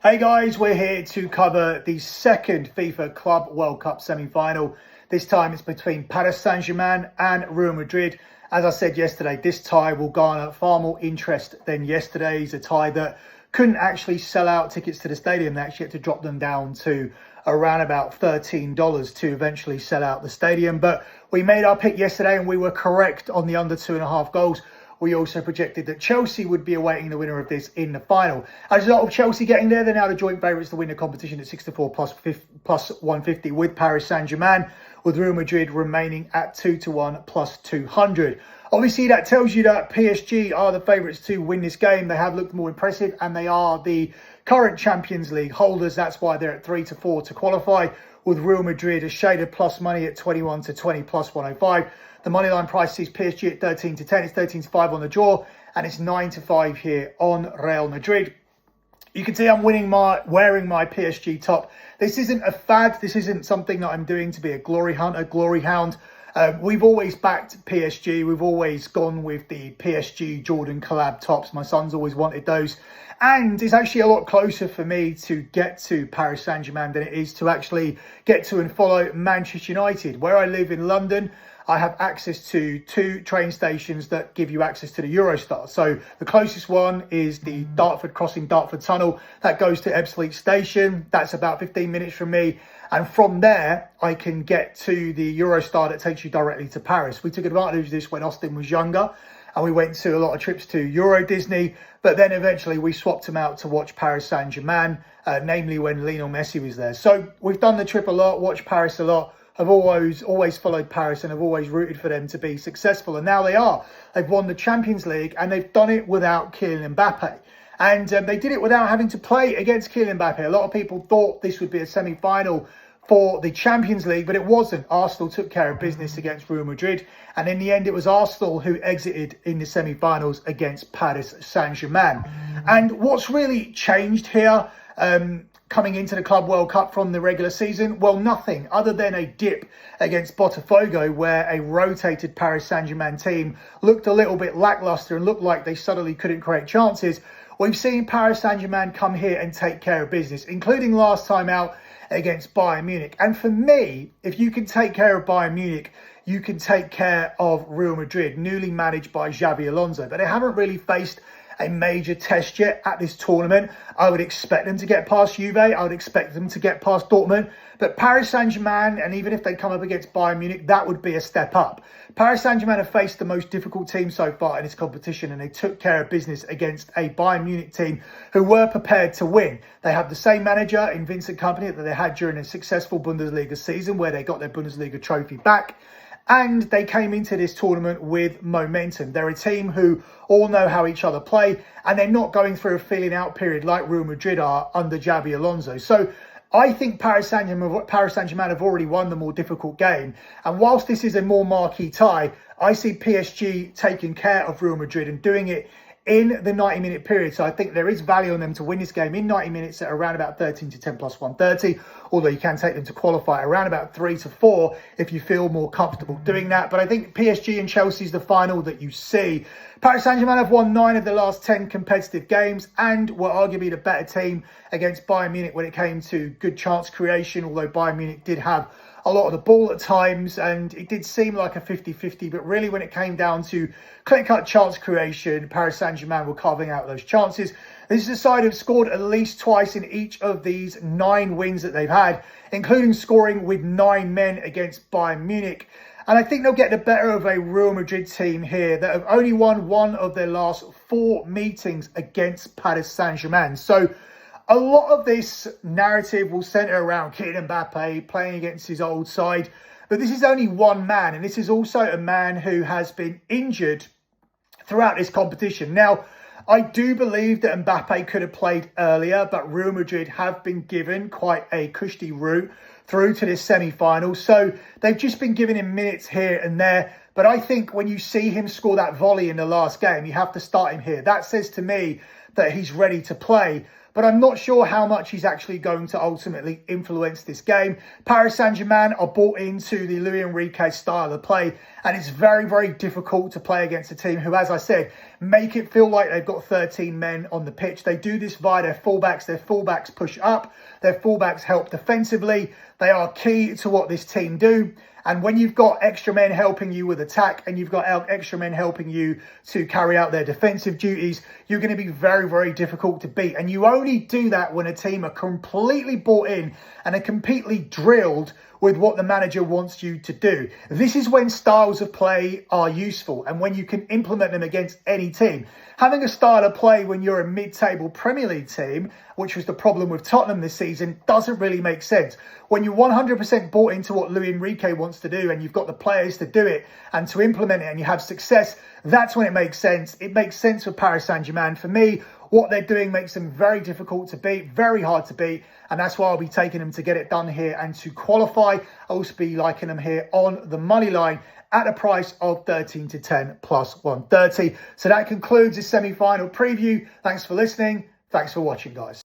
Hey guys, we're here to cover the second FIFA Club World Cup semi-final. This time it's between Paris Saint-Germain and Real Madrid. As I said yesterday, this tie will garner far more interest than yesterday's, a tie that couldn't actually sell out tickets to the stadium. They actually had to drop them down to around about $13 to eventually sell out the stadium. But we made our pick yesterday and we were correct on the under 2.5 goals. We also projected that Chelsea would be awaiting the winner of this in the final. As a result of Chelsea getting there, they're now the joint favourites to win the competition at 6-4 plus 150 with Paris Saint-Germain, with Real Madrid remaining at 2-1 plus 200. Obviously, that tells you that PSG are the favourites to win this game. They have looked more impressive and they are the current Champions League holders. That's why they're at 3-4 to qualify, with Real Madrid a shade of plus money at 21-20 plus 105. The moneyline price sees PSG at 13-10. It's 13-5 on the draw, and it's 9-5 here on Real Madrid. You can see I'm wearing my PSG top. This isn't a fad. This isn't something that I'm doing to be a glory hunter, glory hound. We've always backed PSG. We've always gone with the PSG Jordan collab tops. My son's always wanted those. And it's actually a lot closer for me to get to Paris Saint-Germain than it is to actually get to and follow Manchester United. Where I live in London, I have access to 2 train stations that give you access to the Eurostar. So the closest one is the crossing Dartford Tunnel. That goes to Ebbsfleet Station. That's about 15 minutes from me. And from there, I can get to the Eurostar that takes you directly to Paris. We took advantage of this when Austin was younger, and we went to a lot of trips to Euro Disney. But then eventually we swapped them out to watch Paris Saint-Germain, namely when Lionel Messi was there. So we've done the trip a lot, watched Paris a lot. I've always followed Paris and have always rooted for them to be successful. And now they are. They've won the Champions League and they've done it without Kylian Mbappe. And they did it without having to play against Kylian Mbappe. A lot of people thought this would be a semi-final for the Champions League, but it wasn't. Arsenal took care of business against Real Madrid. And in the end, it was Arsenal who exited in the semi-finals against Paris Saint-Germain. And what's really changed here, coming into the Club World Cup from the regular season? Well, nothing other than a dip against Botafogo, where a rotated Paris Saint-Germain team looked a little bit lackluster and looked like they suddenly couldn't create chances. We've seen Paris Saint-Germain come here and take care of business, including last time out against Bayern Munich. And for me, if you can take care of Bayern Munich, you can take care of Real Madrid, newly managed by Xabi Alonso. But they haven't really faced a major test yet at this tournament. I would expect them to get past Juve. I would expect them to get past Dortmund. But Paris Saint-Germain, and even if they come up against Bayern Munich, that would be a step up. Paris Saint-Germain have faced the most difficult team so far in this competition, and they took care of business against a Bayern Munich team who were prepared to win. They have the same manager in Vincent Kompany that they had during a successful Bundesliga season, where they got their Bundesliga trophy back. And they came into this tournament with momentum. They're a team who all know how each other play, and they're not going through a feeling out period like Real Madrid are under Xabi Alonso. So I think Paris Saint-Germain have already won the more difficult game. And whilst this is a more marquee tie, I see PSG taking care of Real Madrid and doing it in the 90-minute period. So I think there is value on them to win this game in 90 minutes at around about 13-10 plus 130. Although you can take them to qualify around about 3-4 if you feel more comfortable doing that. But I think PSG and Chelsea is the final that you see. Paris Saint-Germain have won 9 of the last 10 competitive games and were arguably the better team against Bayern Munich when it came to good chance creation, although Bayern Munich did have a lot of the ball at times, and it did seem like a 50-50, but really when it came down to clear-cut chance creation, Paris Saint-Germain were carving out those chances. This is a side who've scored at least twice in each of these 9 wins that they've had, including scoring with 9 men against Bayern Munich. And I think they'll get the better of a Real Madrid team here that have only won 1 of their last 4 meetings against Paris Saint-Germain. So a lot of this narrative will centre around Kylian Mbappe playing against his old side. But this is only one man, and this is also a man who has been injured throughout this competition. Now, I do believe that Mbappe could have played earlier, but Real Madrid have been given quite a cushy route through to this semi-final. So they've just been giving him minutes here and there. But I think when you see him score that volley in the last game, you have to start him here. That says to me that he's ready to play. But I'm not sure how much he's actually going to ultimately influence this game. Paris Saint-Germain are bought into the Luis Enrique style of play, and it's very, very difficult to play against a team who, as I said, make it feel like they've got 13 men on the pitch. They do this via their fullbacks. Their fullbacks push up. Their fullbacks help defensively. They are key to what this team do. And when you've got extra men helping you with attack and you've got extra men helping you to carry out their defensive duties, you're going to be very, very difficult to beat. And you only do that when a team are completely bought in and are completely drilled with what the manager wants you to do. This is when styles of play are useful and when you can implement them against any team. Having a style of play when you're a mid-table Premier League team, which was the problem with Tottenham this season, doesn't really make sense. When you're 100% bought into what Luis Enrique wants to do and you've got the players to do it and to implement it and you have success, that's when it makes sense. It makes sense for Paris Saint-Germain. For me, what they're doing makes them very difficult to beat, very hard to beat. And that's why I'll be taking them to get it done here and to qualify. I'll also be liking them here on the money line at a price of 13 to 10 plus 130. So that concludes the semi-final preview. Thanks for listening. Thanks for watching, guys.